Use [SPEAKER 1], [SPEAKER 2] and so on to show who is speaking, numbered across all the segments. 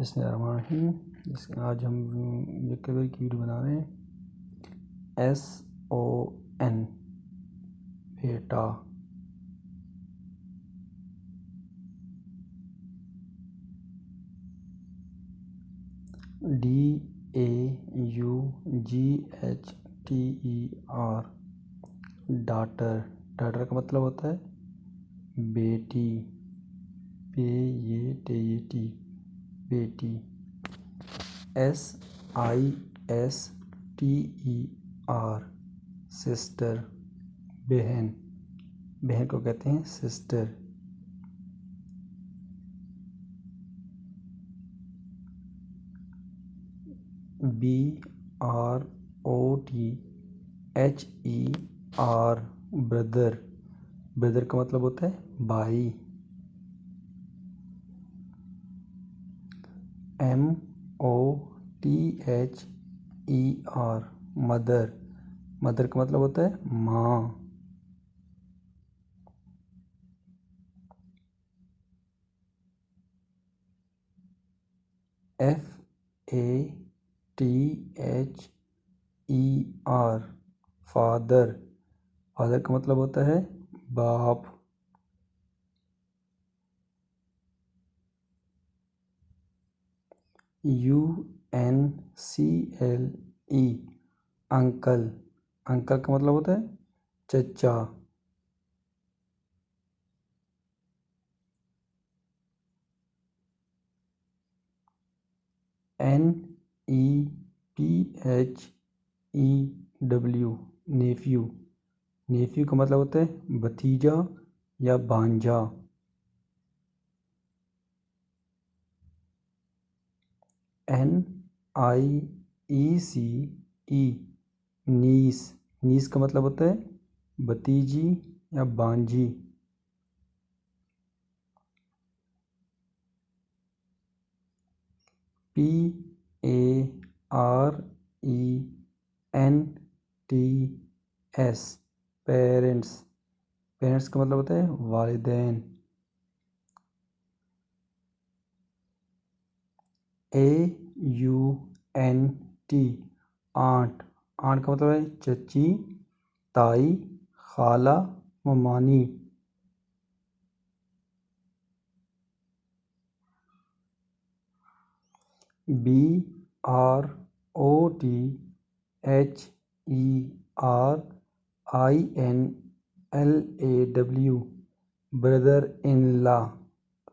[SPEAKER 1] बिस्मिल्लाहिर्रहमानिर्रहीम। आज हम वोकैबुलरी की वीडियो बना रहे हैं। SON बेटा, DAUGHTER डाटर। डाटर का मतलब होता है बेटी, बेटी। SISTER सिस्टर, बहन। बहन को कहते हैं सिस्टर। BROTHER brother. ब्रदर का मतलब होता है भाई। MOTHER mother. मदर का मतलब होता है माँ। FATHER father. फादर का मतलब होता है बाप। UNCLE uncle. अंकल का मतलब होता है चचा। NEPHEW नेफ्यू। नेफ्यू का मतलब होता है भतीजा या भांजा। NIECE नीस। नीस का मतलब होता है भतीजी या भांजी। PARENTS parents. पेरेंट्स का मतलब होता है वालिदैन। AUNT aunt. आंट का मतलब है चची, ताई, खाला, ममानी। BROTHERINLAW ब्रदर इन ला,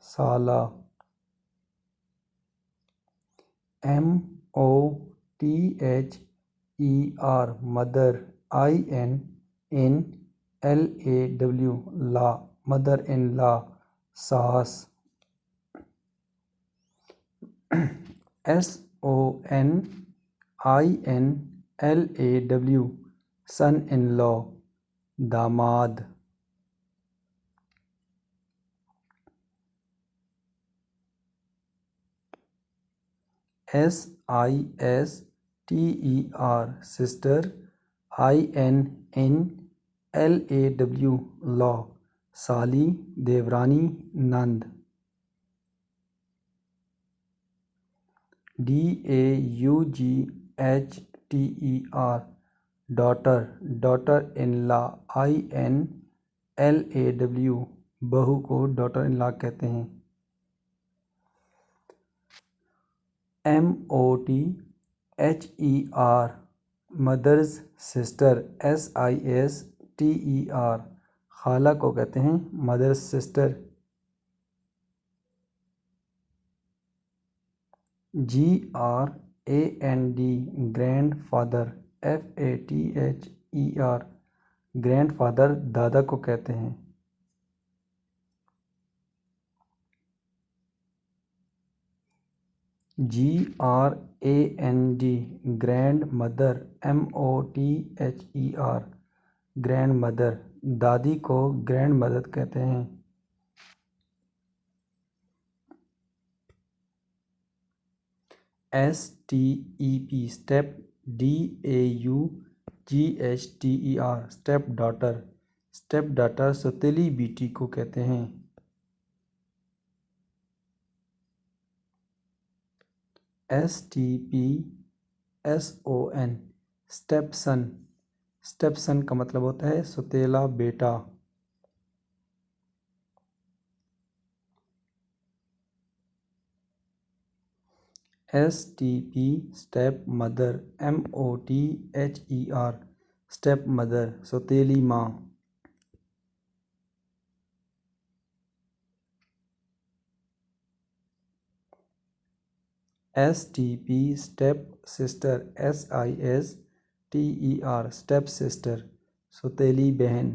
[SPEAKER 1] साला। MOTHER mother. INLAW law, mother in law, सास। SONINLAW सन इन लॉ, दामाद। SISTER sister. INNLAW लॉ, साली, देवरानी, नंद। DAUGHTER daughter. Daughter in law. INLAW बहू को डॉटर इन लॉ कहते हैं। MOTHER mother's sister. SISTER खाला को कहते हैं mother's sister. GRAND grandfather. FATHER grandfather दादा को कहते हैं। GRAND grandmother. MOTHER grandmother दादी को ग्रैंड मदर कहते हैं। STEP step. DAUGHTER stepdaughter. Stepdaughter सौतेली बेटी को कहते हैं। STEPSON stepson. स्टेपसन का मतलब होता है सौतेला बेटा। STP step mother, MOTHER step mother सौतेली माँ। STP step sister, SISTER step sister सौतेली बहन।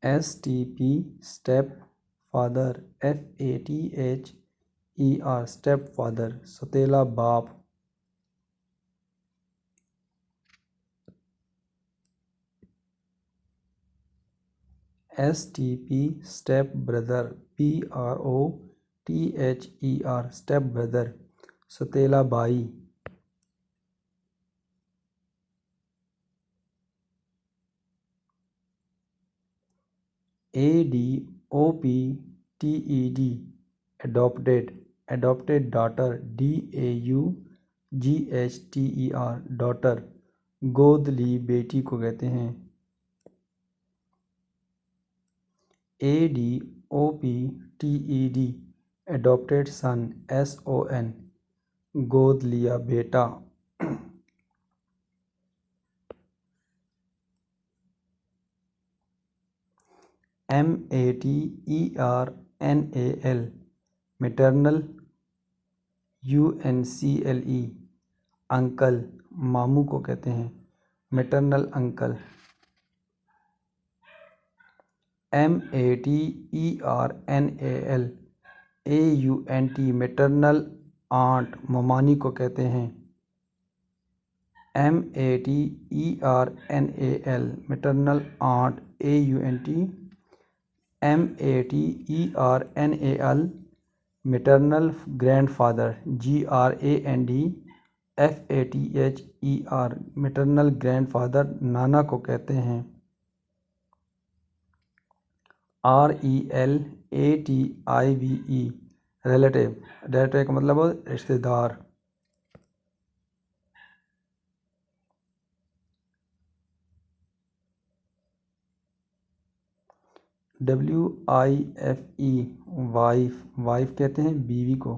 [SPEAKER 1] STP step father, FATHER step father सौतेला बाप। STP step brother, BROTHER step brother सौतेला भाई। ADOPTED adopted daughter, DAUGHTER daughter गोद ली बेटी को कहते हैं। ADOPTED adopted son, SON गोद लिया बेटा। MATERNAL मैटरनल, UNCLE अंकल मामू को कहते हैं, maternal uncle. MATERNAL AUNT maternal aunt ममानी को कहते हैं। MATERNAL maternal aunt AUNT। MATERNAL maternal grandfather, GRANDFATHER maternal grandfather नाना को कहते हैं। RELATIVE रिलेटिव, रिलेटिव का मतलब रिश्तेदार। WIFE वाइफ, वाइफ कहते हैं बीवी को।